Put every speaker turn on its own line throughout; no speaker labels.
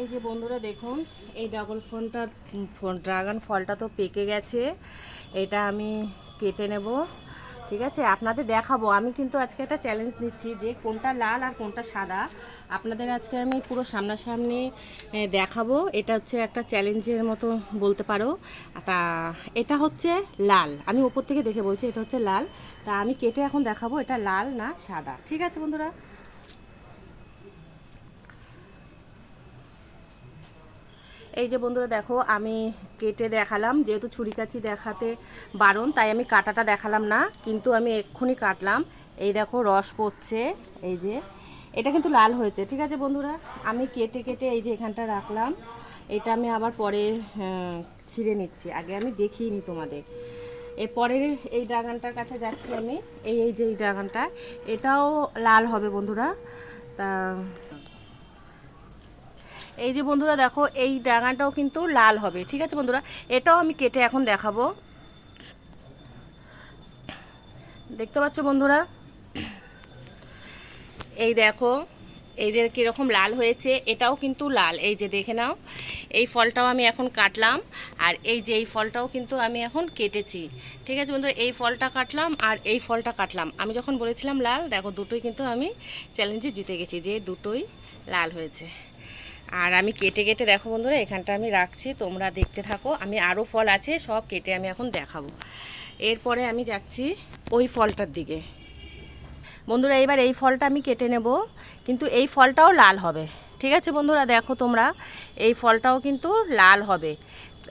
এই যে বন্ধুরা দেখুন, এই ড্রাগন ফলটা তো পেকে গেছে। এটা আমি কেটে নেব, ঠিক আছে? আপনাদের দেখাবো। আমি কিন্তু আজকে একটা চ্যালেঞ্জ নিচ্ছি যে কোনটা লাল আর কোনটা সাদা। আপনাদের আজকে আমি পুরো সামনাসামনি দেখাবো। এটা হচ্ছে একটা চ্যালেঞ্জের মতো বলতে পারো। তা এটা হচ্ছে লাল, আমি ওপর থেকে দেখে বলছি এটা হচ্ছে লাল। তা আমি কেটে এখন দেখাবো এটা লাল না সাদা, ঠিক আছে বন্ধুরা? এই যে বন্ধুরা দেখো, আমি কেটে দেখালাম, যেহেতু ছুরি কাচি দেখাতে বারণ তাই আমি কাটাটা দেখালাম না, কিন্তু আমি এক্ষুনি কাটলাম। এই দেখো রস পড়ছে, এই যে এটা কিন্তু লাল হয়েছে, ঠিক আছে বন্ধুরা? আমি কেটে কেটে এই যে এখানটা রাখলাম। এটা আমি আবার পরে ছিঁড়ে নিচ্ছি, আগে আমি দেখিয়ে নিই তোমাদের। এরপরের এই ড্রাগনটার কাছে যাচ্ছি আমি। এই এই যে এই ড্রাগনটা, এটাও লাল হবে বন্ধুরা। তা এই যে বন্ধুরা দেখো, এই ডাঙাটাও কিন্তু লাল হবে, ঠিক আছে বন্ধুরা? এটাও আমি কেটে এখন দেখাবো। দেখতে পাচ্ছ বন্ধুরা, এই দেখো, এই যে কীরকম লাল হয়েছে, এটাও কিন্তু লাল। এই যে দেখে নাও, এই ফলটাও আমি এখন কাটলাম, আর এই যে এই ফলটাও কিন্তু আমি এখন কেটেছি, ঠিক আছে বন্ধুরা? এই ফলটা কাটলাম আর এই ফলটা কাটলাম। আমি যখন বলেছিলাম লাল, দেখো দুটোই কিন্তু আমি চ্যালেঞ্জে জিতে গেছি, যে দুটোই লাল হয়েছে। আর আমি কেটে কেটে দেখো বন্ধুরা, এখানটা আমি রাখছি, তোমরা দেখতে থাকো। আমি আরও ফল আছে, সব কেটে আমি এখন দেখাবো। এরপরে আমি যাচ্ছি ওই ফলটার দিকে। বন্ধুরা এবার এই ফলটা আমি কেটে নেব, কিন্তু এই ফলটাও লাল হবে, ঠিক আছে বন্ধুরা? দেখো তোমরা, এই ফলটাও কিন্তু লাল হবে,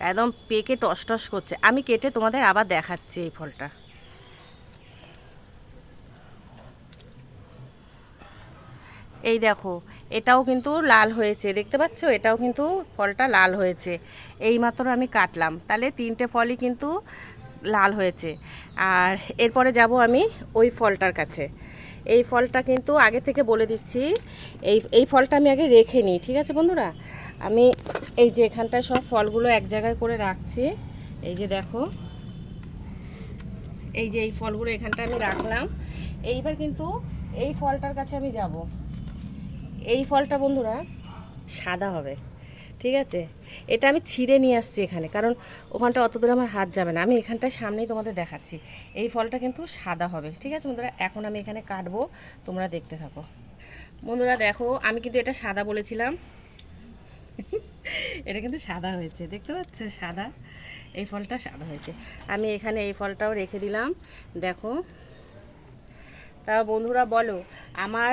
একদম পেকে টস টস করছে। আমি কেটে তোমাদের আবার দেখাচ্ছি এই ফলটা। এই দেখো, এটাও কিন্তু লাল হয়েছে, দেখতে পাচ্ছ? এটাও কিন্তু ফলটা লাল হয়েছে। এইমাত্র আমি কাটলাম, তাহলে তিনটে ফলই কিন্তু লাল হয়েছে। আর এরপরে যাব আমি ওই ফলটার কাছে। এই ফলটা কিন্তু আগে থেকে বলে দিচ্ছি, এই ফলটা আমি আগে রেখে নিই, ঠিক আছে বন্ধুরা? আমি এই যে এখানটায় সব ফলগুলো এক জায়গায় করে রাখছি। এই যে দেখো, এই যে এই ফলগুলো এখানটা আমি রাখলাম। এইবার কিন্তু এই ফলটার কাছে আমি যাব। এই ফলটা বন্ধুরা সাদা হবে, ঠিক আছে? এটা আমি ছিঁড়ে নিয়ে আসছি এখানে, কারণ ওখানটা অত দূরে আমার হাত যাবে না। আমি এখানটায় সামনেই তোমাদের দেখাচ্ছি। এই ফলটা কিন্তু সাদা হবে, ঠিক আছে বন্ধুরা? এখন আমি এখানে কাটবো, তোমরা দেখতে থাকো। বন্ধুরা দেখো, আমি কিন্তু এটা সাদা বলেছিলাম, এটা কিন্তু সাদা হয়েছে, দেখতে পাচ্ছ? সাদা, এই ফলটা সাদা হয়েছে। আমি এখানে এই ফলটাও রেখে দিলাম, দেখো। তা বন্ধুরা বলো, আমার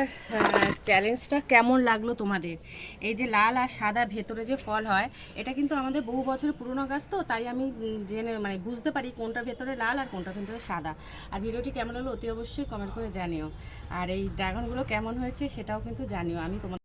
চ্যালেঞ্জটা কেমন লাগলো তোমাদের? এই যে লাল আর সাদা ভেতরে যে ফল হয়, এটা কিন্তু আমাদের বহু বছরের পুরনো গাছ, তো তাই আমি জেনে মানে বুঝতে পারি কোনটা ভেতরে লাল আর কোনটা ভেতরে সাদা। আর ভিডিওটি কেমন হলো অতি অবশ্যই কমেন্ট করে জানিও। আর এই ড্রাগনগুলো কেমন হয়েছে সেটাও কিন্তু জানিও। আমি তোমার